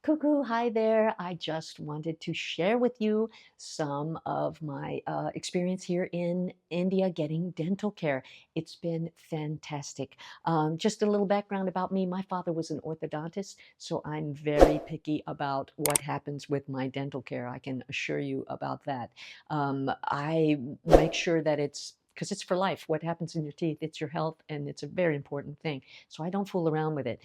Cuckoo, hi there. I just wanted to share with you some of my experience here in India getting dental care. It's been fantastic. Just a little background about me. My father was an orthodontist, so I'm very picky about what happens with my dental care. I can assure you about that. I make sure that it's because it's for life. What happens in your teeth, it's your health, and it's a very important thing. So I don't fool around with it.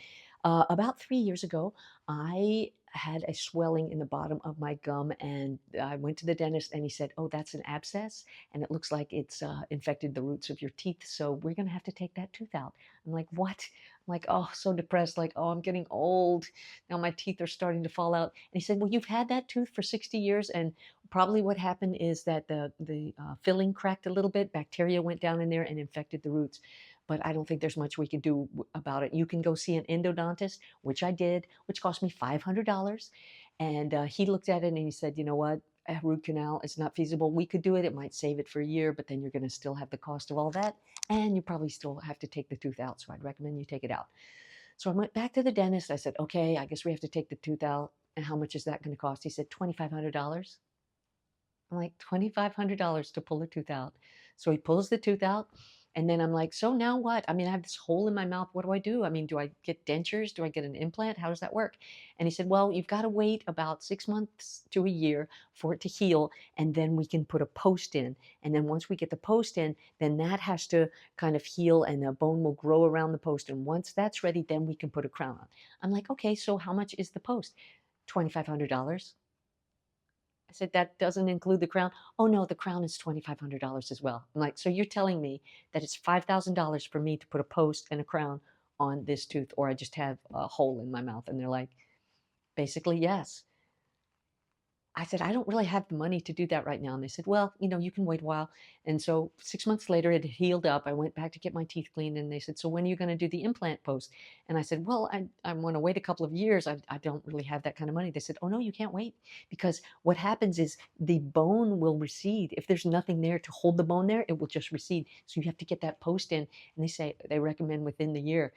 About 3 years ago, I had a swelling in the bottom of my gum, and I went to the dentist, and he said, "Oh, that's an abscess, and it looks like it's infected the roots of your teeth. So we're going to have to take that tooth out." I'm like, "What?" I'm like, "Oh, so depressed. Like, oh, I'm getting old. Now my teeth are starting to fall out." And he said, "Well, you've had that tooth for 60 years, and probably what happened is that the filling cracked a little bit. Bacteria went down in there and infected the roots. But I don't think there's much we can do about it. You can go see an endodontist, which I did, which cost me $500. And he looked at it and he said, "You know what? A root canal is not feasible. We could do it. It might save it for a year, but then you're going to still have the cost of all that. And you probably still have to take the tooth out. So I'd recommend you take it out." So I went back to the dentist. I said, "Okay, I guess we have to take the tooth out. And how much is that going to cost?" He said, $2,500. I'm like, $2,500 to pull a tooth out. So he pulls the tooth out. And then I'm like, "So now what? I mean, I have this hole in my mouth. What do I do? I mean, do I get dentures? Do I get an implant? How does that work?" And he said, "Well, you've got to wait about 6 months to a year for it to heal. And then we can put a post in. And then once we get the post in, then that has to kind of heal and the bone will grow around the post. And once that's ready, then we can put a crown on." I'm like, "Okay, so how much is the post?" $2,500. I said, "That doesn't include the crown?" "Oh, no, the crown is $2,500 as well." I'm like, "So you're telling me that it's $5,000 for me to put a post and a crown on this tooth, or I just have a hole in my mouth?" And they're like, "Basically, yes." I said, "I don't really have the money to do that right now." And they said, "Well, you can wait a while." And so 6 months later, it had healed up. I went back to get my teeth cleaned, and they said, "So when are you going to do the implant post?" And I said, "Well, I want to wait a couple of years. I don't really have that kind of money." They said, "Oh, no, you can't wait, because what happens is the bone will recede. If there's nothing there to hold the bone there, it will just recede. So you have to get that post in." And they recommend within the year.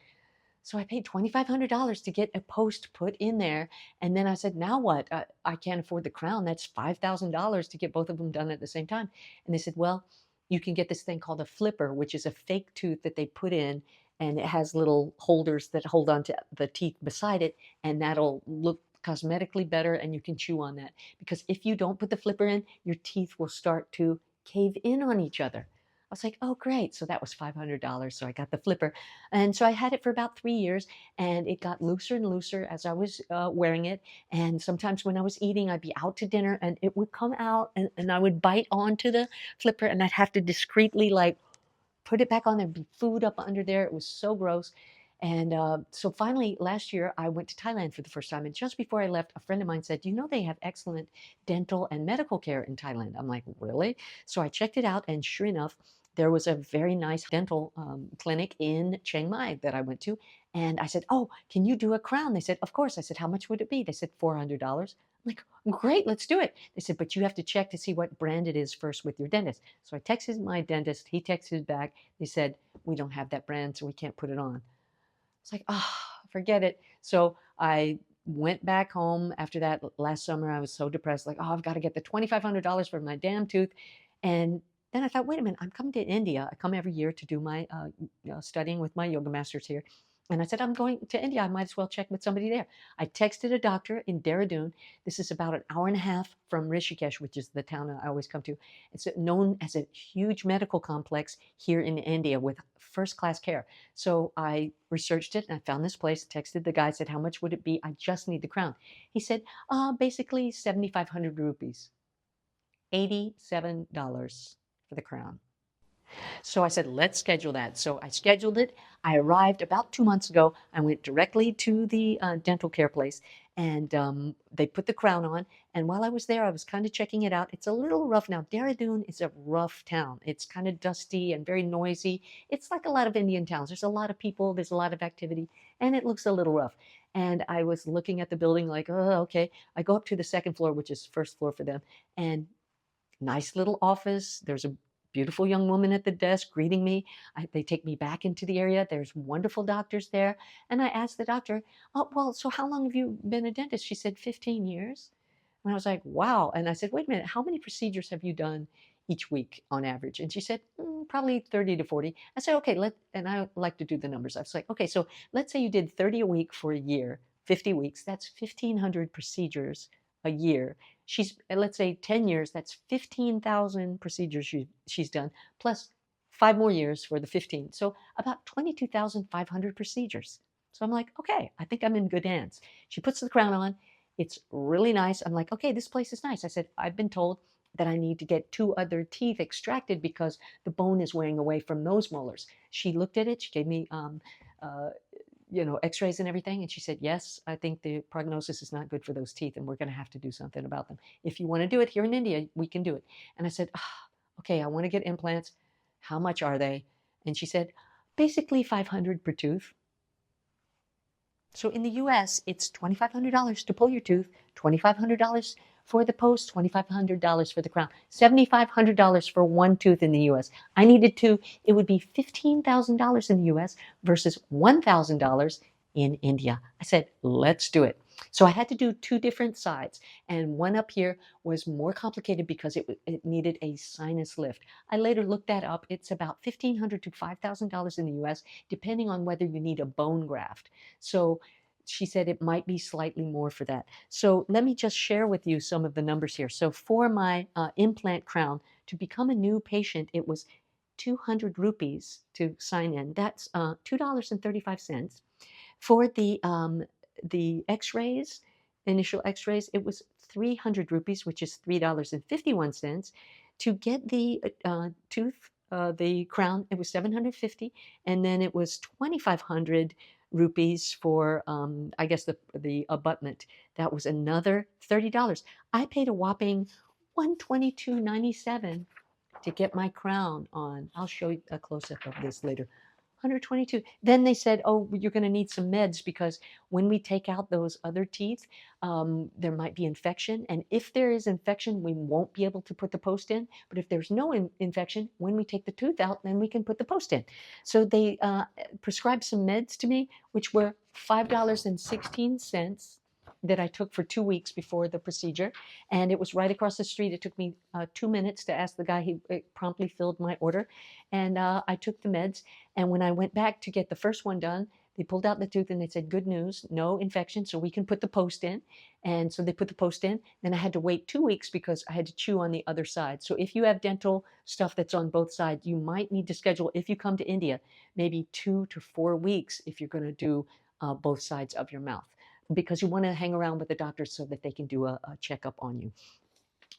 So I paid $2,500 to get a post put in there. And then I said, "Now what? I can't afford the crown. That's $5,000 to get both of them done at the same time." And they said, "Well, you can get this thing called a flipper, which is a fake tooth that they put in, and it has little holders that hold on to the teeth beside it. And that'll look cosmetically better, and you can chew on that. Because if you don't put the flipper in, your teeth will start to cave in on each other." I was like, "Oh, great." So that was $500. So I got the flipper. And so I had it for about 3 years, and it got looser and looser as I was wearing it. And sometimes when I was eating, I'd be out to dinner and it would come out, and I would bite onto the flipper, and I'd have to discreetly like put it back on. There'd be food up under there. It was so gross. And so finally, last year, I went to Thailand for the first time. And just before I left, a friend of mine said, they have excellent dental and medical care in Thailand." I'm like, "Really?" So I checked it out. And sure enough, there was a very nice dental clinic in Chiang Mai that I went to. And I said, "Oh, can you do a crown?" They said, "Of course." I said, "How much would it be?" They said, $400. I'm like, "Great, let's do it." They said, "But you have to check to see what brand it is first with your dentist." So I texted my dentist. He texted back. They said, "We don't have that brand, so we can't put it on." It's like, forget it. So I went back home after that last summer. I was so depressed, like, "Oh, I've got to get the $2,500 for my damn tooth." And then I thought, wait a minute, I'm coming to India. I come every year to do my studying with my yoga masters here. And I said, "I'm going to India. I might as well check with somebody there." I texted a doctor in Dehradun. This is about an hour and a half from Rishikesh, which is the town I always come to. It's known as a huge medical complex here in India with first class care. So I researched it and I found this place, texted the guy, said, "How much would it be? I just need the crown." He said, basically 7,500 rupees, $87 for the crown. So I said, "Let's schedule that." So I scheduled it. I arrived about 2 months ago. I went directly to the dental care place, and they put the crown on. And while I was there, I was kind of checking it out. It's a little rough now. Dehradun is a rough town. It's kind of dusty and very noisy. It's like a lot of Indian towns. There's a lot of people, there's a lot of activity, and it looks a little rough. And I was looking at the building like, "Oh, okay." I go up to the second floor, which is first floor for them, and nice little office. There's a beautiful young woman at the desk greeting me. They take me back into the area. There's wonderful doctors there. And I asked the doctor, "Oh, well, so how long have you been a dentist?" She said, 15 years. And I was like, wow. And I said, wait a minute, how many procedures have you done each week on average? And she said, probably 30 to 40. I said, okay, and I like to do the numbers. I was like, okay, so let's say you did 30 a week for a year, 50 weeks, that's 1,500 procedures a year. Let's say 10 years, that's 15,000 procedures she's done, plus 5 more years for the 15. So about 22,500 procedures. So I'm like, okay, I think I'm in good hands. She puts the crown on. It's really nice. I'm like, okay, this place is nice. I said, I've been told that I need to get 2 other teeth extracted because the bone is wearing away from those molars. She looked at it. She gave me, uh, x-rays and everything. And she said, yes, I think the prognosis is not good for those teeth and we're going to have to do something about them. If you want to do it here in India, we can do it. And I said, okay, I want to get implants. How much are they? And she said, basically 500 per tooth. So in the US, it's $2,500 to pull your tooth, $2,500 for the post, $2,500 for the crown, $7,500 for one tooth in the US. I needed two. It would be $15,000 in the US versus $1,000 in India. I said, let's do it. So I had to do 2 different sides, and one up here was more complicated because it needed a sinus lift. I later looked that up. It's about $1,500 to $5,000 in the US, depending on whether you need a bone graft. So she said it might be slightly more for that. So let me just share with you some of the numbers here. So for my implant crown, to become a new patient, it was 200 rupees to sign in. That's $2.35. For the X-rays, initial X-rays, it was 300 rupees, which is $3.51. To get the tooth, the crown, it was 750, and then it was 2,500 rupees for, I guess, the abutment. That was another $30. I paid a whopping 122.97 to get my crown on. I'll show you a close-up of this later. 122. Then they said, oh, you're going to need some meds because when we take out those other teeth, there might be infection. And if there is infection, we won't be able to put the post in. But if there's no infection, when we take the tooth out, then we can put the post in. So they prescribed some meds to me, which were $5.16 that I took for 2 weeks before the procedure. And it was right across the street. It took me 2 minutes to ask the guy. He promptly filled my order. And I took the meds. And when I went back to get the first one done, they pulled out the tooth and they said, good news, no infection, so we can put the post in. And so they put the post in. Then I had to wait 2 weeks because I had to chew on the other side. So if you have dental stuff that's on both sides, you might need to schedule, if you come to India, maybe 2 to 4 weeks if you're going to do both sides of your mouth, because you want to hang around with the doctor so that they can do a checkup on you.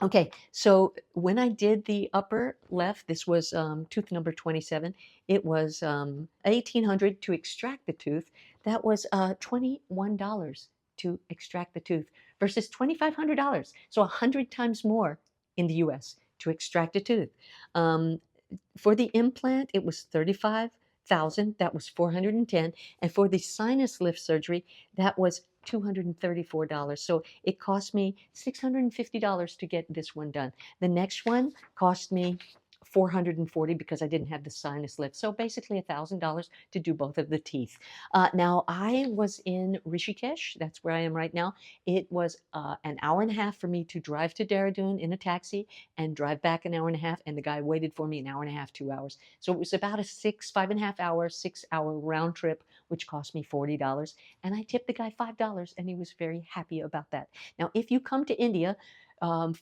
Okay, so when I did the upper left, this was tooth number 27. It was 1,800 to extract the tooth. That was $21 to extract the tooth versus $2,500. So 100 times more in the US to extract a tooth. For the implant, it was 35,000. That was 410. And for the sinus lift surgery, that was $234. So it cost me $650 to get this one done. The next one cost me $440 because I didn't have the sinus lift. So basically $1,000 to do both of the teeth. Now I was in Rishikesh. That's where I am right now. It was an hour and a half for me to drive to Dehradun in a taxi and drive back an hour and a half. And the guy waited for me an hour and a half, 2 hours. So it was about a 5.5 hour, 6 hour round trip, which cost me $40. And I tipped the guy $5 and he was very happy about that. Now, if you come to India,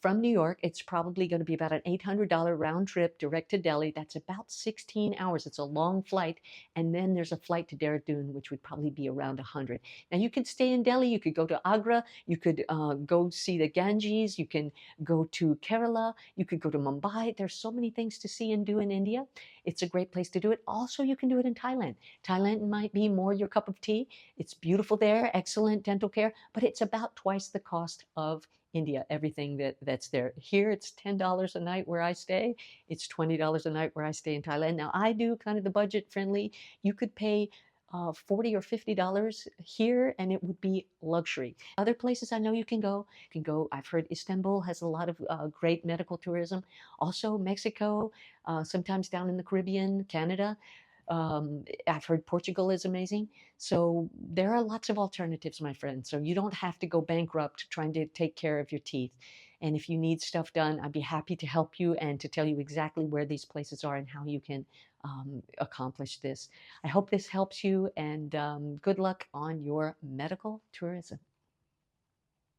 from New York, it's probably going to be about an $800 round trip direct to Delhi. That's about 16 hours. It's a long flight. And then there's a flight to Dehradun, which would probably be around 100. Now, you could stay in Delhi. You could go to Agra. You could go see the Ganges. You can go to Kerala. You could go to Mumbai. There's so many things to see and do in India. It's a great place to do it. Also, you can do it in Thailand. Thailand might be more your cup of tea. It's beautiful there, excellent dental care, but it's about twice the cost of India, everything that's there. Here it's $10 a night where I stay. It's $20 a night where I stay in Thailand. Now I do kind of the budget friendly. You could pay $40 or $50 here, and it would be luxury. Other places I know you can go. I've heard Istanbul has a lot of great medical tourism. Also, Mexico, sometimes down in the Caribbean, Canada. I've heard Portugal is amazing. So there are lots of alternatives, my friend. So you don't have to go bankrupt trying to take care of your teeth. And if you need stuff done, I'd be happy to help you and to tell you exactly where these places are and how you can accomplish this. I hope this helps you, and good luck on your medical tourism.